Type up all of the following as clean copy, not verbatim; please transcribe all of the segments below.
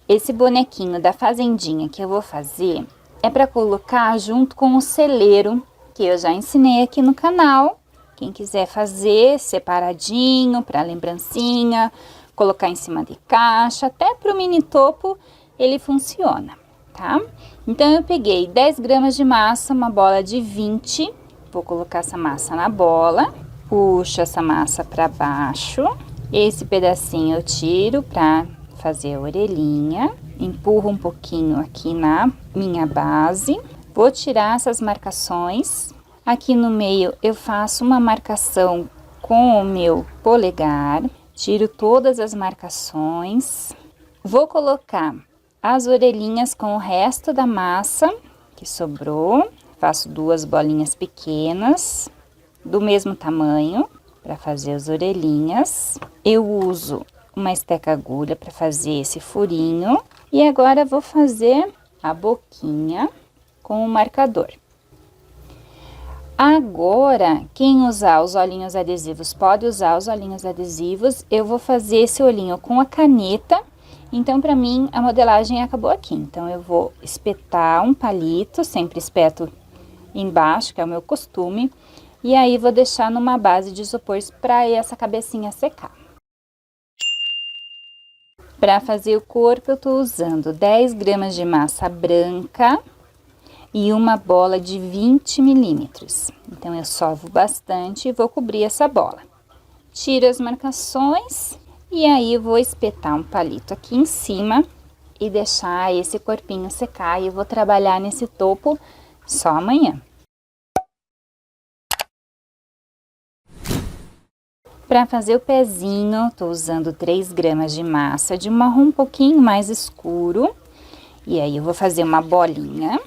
Esse bonequinho da fazendinha que eu vou fazer é para colocar junto com o celeiro, que eu já ensinei aqui no canal. Quem quiser fazer separadinho para lembrancinha, colocar em cima de caixa, até para o mini topo ele funciona, tá? Então eu peguei 10 gramas de massa, uma bola de 20, vou colocar essa massa na bola, puxo essa massa para baixo, esse pedacinho eu tiro para fazer a orelhinha, empurro um pouquinho aqui na minha base, vou tirar essas marcações. Aqui no meio eu faço uma marcação com o meu polegar, tiro todas as marcações, vou colocar as orelhinhas com o resto da massa que sobrou, faço 2 bolinhas pequenas do mesmo tamanho para fazer as orelhinhas. Eu uso uma esteca agulha para fazer esse furinho e agora vou fazer a boquinha com o marcador. Agora, quem usar os olhinhos adesivos pode usar os olhinhos adesivos. Eu vou fazer esse olhinho com a caneta, então para mim a modelagem acabou aqui. Então eu vou espetar um palito, sempre espeto embaixo, que é o meu costume, e aí vou deixar numa base de isopor para essa cabecinha secar. Para fazer o corpo eu tô usando 10 gramas de massa branca e uma bola de 20 milímetros. Então, eu sovo bastante e vou cobrir essa bola. Tiro as marcações e aí eu vou espetar um palito aqui em cima e deixar esse corpinho secar. E eu vou trabalhar nesse topo só amanhã. Para fazer o pezinho, tô usando 3 gramas de massa de um marrom um pouquinho mais escuro. E aí, eu vou fazer uma bolinha.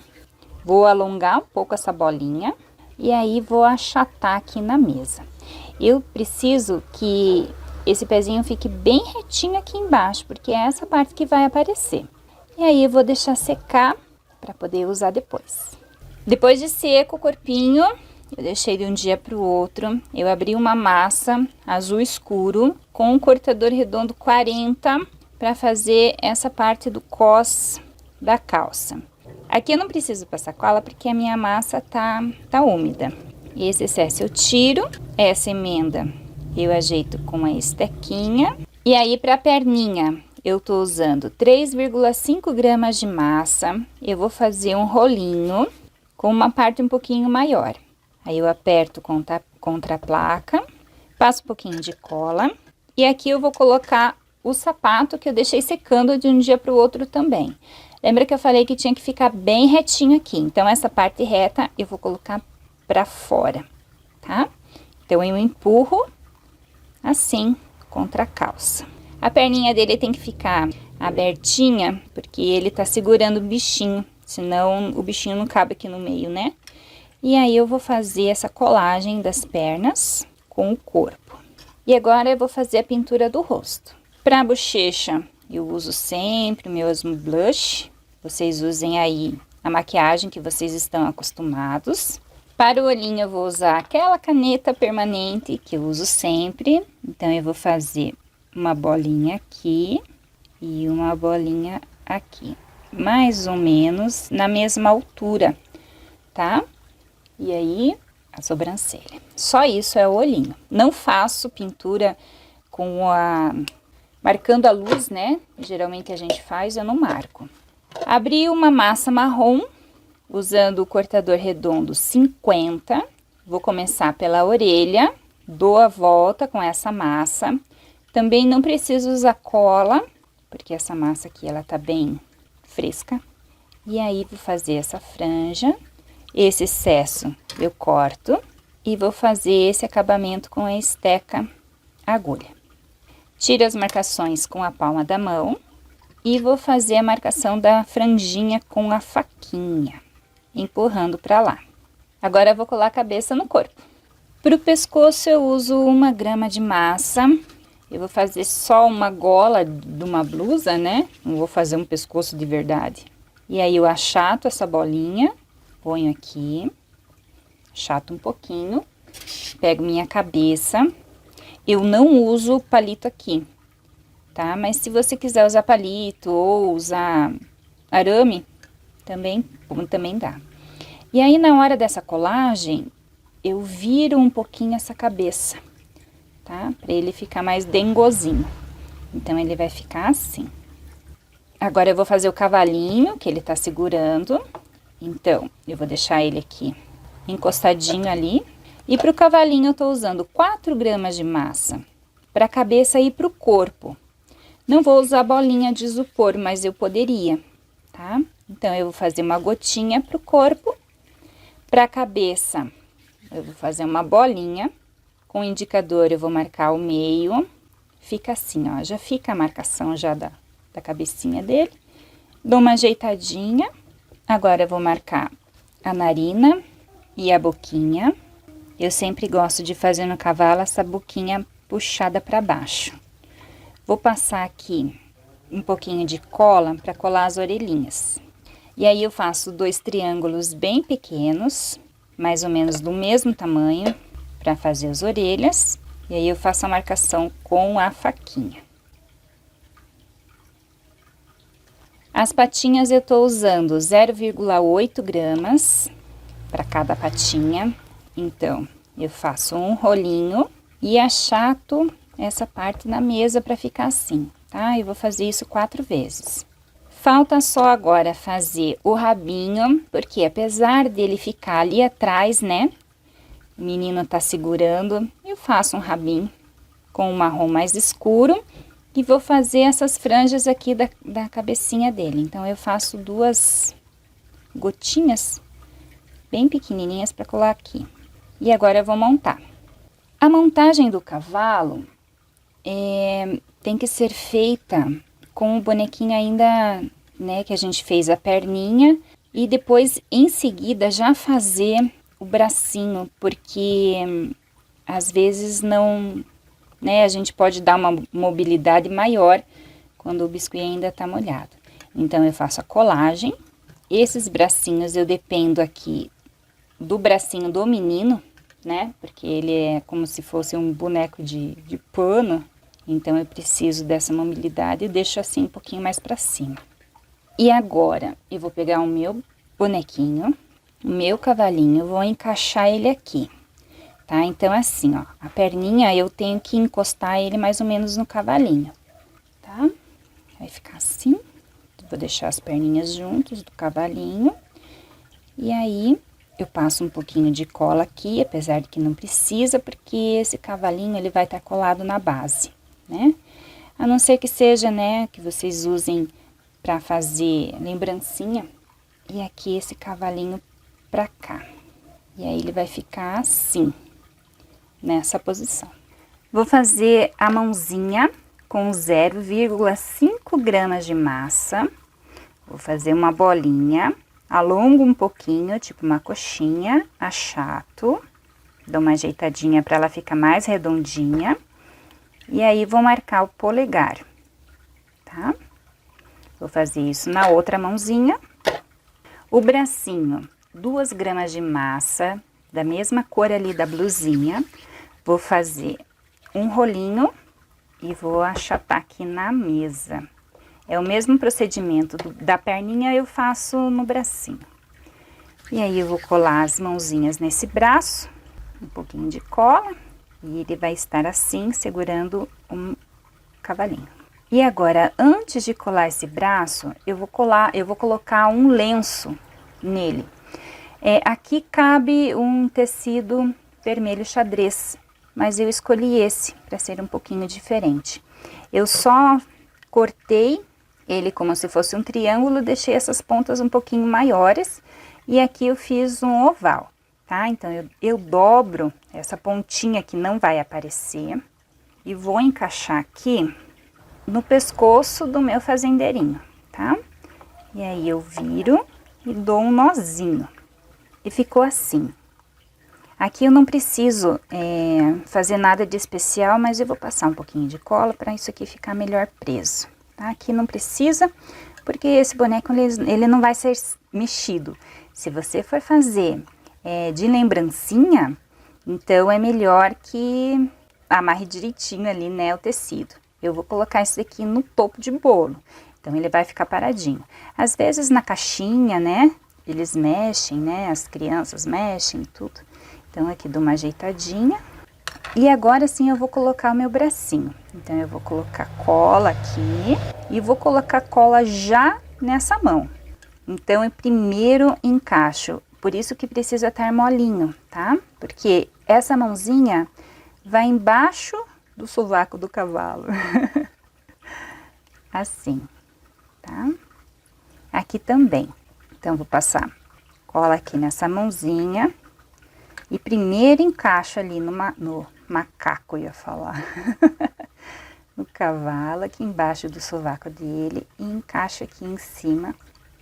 Vou alongar um pouco essa bolinha e aí vou achatar aqui na mesa. Eu preciso que esse pezinho fique bem retinho aqui embaixo, porque é essa parte que vai aparecer. E aí eu vou deixar secar para poder usar depois. Depois de seco o corpinho, eu deixei de um dia para o outro. Eu abri uma massa azul escuro com um cortador redondo 40 para fazer essa parte do cós da calça. Aqui eu não preciso passar cola porque a minha massa tá úmida. E esse excesso eu tiro, essa emenda eu ajeito com a estequinha. E aí para a perninha eu tô usando 3,5 gramas de massa. Eu vou fazer um rolinho com uma parte um pouquinho maior. Aí eu aperto contra a placa, passo um pouquinho de cola. E aqui eu vou colocar o sapato que eu deixei secando de um dia para o outro também. Lembra que eu falei que tinha que ficar bem retinho aqui? Então, essa parte reta eu vou colocar pra fora, tá? Então, eu empurro assim contra a calça. A perninha dele tem que ficar abertinha, porque ele tá segurando o bichinho, senão o bichinho não cabe aqui no meio, né? E aí, eu vou fazer essa colagem das pernas com o corpo. E agora, eu vou fazer a pintura do rosto. Pra bochecha, eu uso sempre o mesmo blush. Vocês usem aí a maquiagem que vocês estão acostumados. Para o olhinho eu vou usar aquela caneta permanente que eu uso sempre. Então, eu vou fazer uma bolinha aqui e uma bolinha aqui. Mais ou menos na mesma altura, tá? E aí, a sobrancelha. Só isso é o olhinho. Não faço pintura com marcando a luz, né? Geralmente a gente faz, eu não marco. Abri uma massa marrom, usando o cortador redondo 50. Vou começar pela orelha, dou a volta com essa massa. Também não preciso usar cola, porque essa massa aqui, ela tá bem fresca. E aí, vou fazer essa franja. Esse excesso eu corto e vou fazer esse acabamento com a esteca agulha. Tiro as marcações com a palma da mão e vou fazer a marcação da franjinha com a faquinha, empurrando para lá. Agora eu vou colar a cabeça no corpo. Para o pescoço eu uso 1 grama de massa. Eu vou fazer só uma gola de uma blusa, né? Não vou fazer um pescoço de verdade. E aí eu achato essa bolinha, ponho aqui, achato um pouquinho, pego minha cabeça. Eu não uso palito aqui, tá? Mas se você quiser usar palito ou usar arame, também dá. E aí, na hora dessa colagem, eu viro um pouquinho essa cabeça, tá? Pra ele ficar mais dengozinho. Então, ele vai ficar assim. Agora, eu vou fazer o cavalinho, que ele tá segurando. Então, eu vou deixar ele aqui encostadinho ali. E pro cavalinho, eu tô usando 4 gramas de massa pra cabeça e pro corpo. Não vou usar bolinha de isopor, mas eu poderia, tá? Então, eu vou fazer uma gotinha pro corpo. Pra cabeça, eu vou fazer uma bolinha. Com o indicador, eu vou marcar o meio. Fica assim, ó. Já fica a marcação já da cabecinha dele. Dou uma ajeitadinha. Agora, eu vou marcar a narina e a boquinha. Eu sempre gosto de fazer no cavalo essa boquinha puxada pra baixo. Vou passar aqui um pouquinho de cola para colar as orelhinhas. E aí, eu faço 2 triângulos bem pequenos, mais ou menos do mesmo tamanho, para fazer as orelhas. E aí, eu faço a marcação com a faquinha. As patinhas, eu tô usando 0,8 gramas para cada patinha. Então, eu faço um rolinho e achato essa parte na mesa para ficar assim, tá? Eu vou fazer isso 4 vezes. Falta só agora fazer o rabinho, porque apesar dele ficar ali atrás, né? O menino tá segurando, eu faço um rabinho com um marrom mais escuro e vou fazer essas franjas aqui da cabecinha dele. Então, eu faço 2 gotinhas bem pequenininhas para colar aqui. E agora eu vou montar. A montagem do cavalo tem que ser feita com o bonequinho ainda, né, que a gente fez a perninha, e depois, em seguida, já fazer o bracinho, porque às vezes não, né, a gente pode dar uma mobilidade maior quando o biscuit ainda tá molhado. Então, eu faço a colagem. Esses bracinhos eu dependo aqui do bracinho do menino, né, porque ele é como se fosse um boneco de pano. Então, eu preciso dessa mobilidade e deixo assim um pouquinho mais pra cima. E agora, eu vou pegar o meu bonequinho, o meu cavalinho, vou encaixar ele aqui, tá? Então, assim, ó, a perninha eu tenho que encostar ele mais ou menos no cavalinho, tá? Vai ficar assim. Vou deixar as perninhas juntos do cavalinho. E aí, eu passo um pouquinho de cola aqui, apesar de que não precisa, porque esse cavalinho, ele vai estar colado na base, né? A não ser que seja, né, que vocês usem para fazer lembrancinha. E aqui esse cavalinho pra cá. E aí, ele vai ficar assim, nessa posição. Vou fazer a mãozinha com 0,5 gramas de massa. Vou fazer uma bolinha, alongo um pouquinho, tipo uma coxinha, achato. Dou uma ajeitadinha para ela ficar mais redondinha. E aí, vou marcar o polegar, tá? Vou fazer isso na outra mãozinha. O bracinho, 2 gramas de massa, da mesma cor ali da blusinha. Vou fazer um rolinho e vou achatar aqui na mesa. É o mesmo procedimento da perninha, eu faço no bracinho. E aí, eu vou colar as mãozinhas nesse braço, um pouquinho de cola. E ele vai estar assim, segurando um cavalinho. E agora, antes de colar esse braço, eu vou colocar um lenço nele. Aqui cabe um tecido vermelho xadrez, mas eu escolhi esse para ser um pouquinho diferente. Eu só cortei ele como se fosse um triângulo, deixei essas pontas um pouquinho maiores e aqui eu fiz um oval. Tá? Então, eu dobro essa pontinha que não vai aparecer e vou encaixar aqui no pescoço do meu fazendeirinho, tá? E aí, eu viro e dou um nozinho. E ficou assim. Aqui eu não preciso fazer nada de especial, mas eu vou passar um pouquinho de cola para isso aqui ficar melhor preso, tá? Aqui não precisa, porque esse boneco, ele não vai ser mexido. Se você for fazer de lembrancinha, então é melhor que amarre direitinho ali, né, o tecido. eu vou colocar esse aqui no topo de bolo. Então, ele vai ficar paradinho. Às vezes, na caixinha, né, eles mexem, né, as crianças mexem tudo. Então, aqui dou uma ajeitadinha. E agora sim eu vou colocar o meu bracinho. Então, eu vou colocar cola aqui e vou colocar cola já nessa mão. Então, eu primeiro encaixo, por isso que precisa estar molinho, tá? Porque essa mãozinha vai embaixo do sovaco do cavalo. Assim, tá? Aqui também. Então, vou passar cola aqui nessa mãozinha. E primeiro encaixo ali no macaco, eu ia falar. No cavalo, aqui embaixo do sovaco dele. E encaixo aqui em cima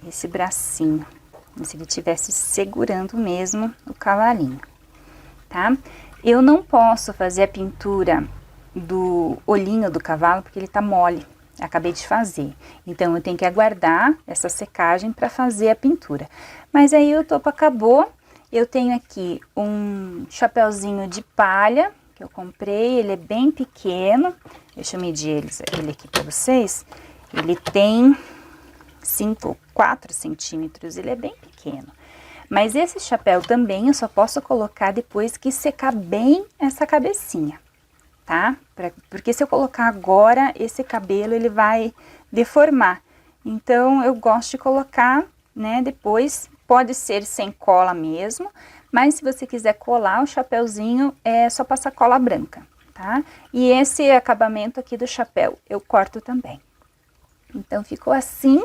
esse bracinho. Como se ele estivesse segurando mesmo o cavalinho, tá? Eu não posso fazer a pintura do olhinho do cavalo, porque ele tá mole. Acabei de fazer. Então, eu tenho que aguardar essa secagem para fazer a pintura. Mas aí o topo acabou. Eu tenho aqui um chapéuzinho de palha, que eu comprei, ele é bem pequeno. Deixa eu medir ele aqui para vocês. Ele tem 4 centímetros, ele é bem pequeno. Mas esse chapéu também eu só posso colocar depois que secar bem essa cabecinha, tá? Porque se eu colocar agora, esse cabelo ele vai deformar. Então, eu gosto de colocar, né, depois. Pode ser sem cola mesmo, mas se você quiser colar o chapéuzinho, é só passar cola branca, tá? E esse acabamento aqui do chapéu, eu corto também. Então, ficou assim.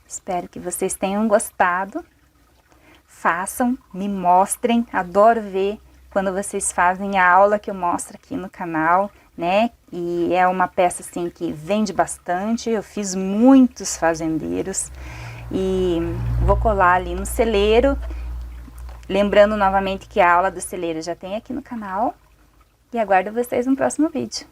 Espero que vocês tenham gostado. Façam, me mostrem, adoro ver quando vocês fazem a aula que eu mostro aqui no canal, né? E é uma peça assim que vende bastante, eu fiz muitos fazendeiros. E vou colar ali no celeiro, lembrando novamente que a aula do celeiro já tem aqui no canal, e aguardo vocês no próximo vídeo.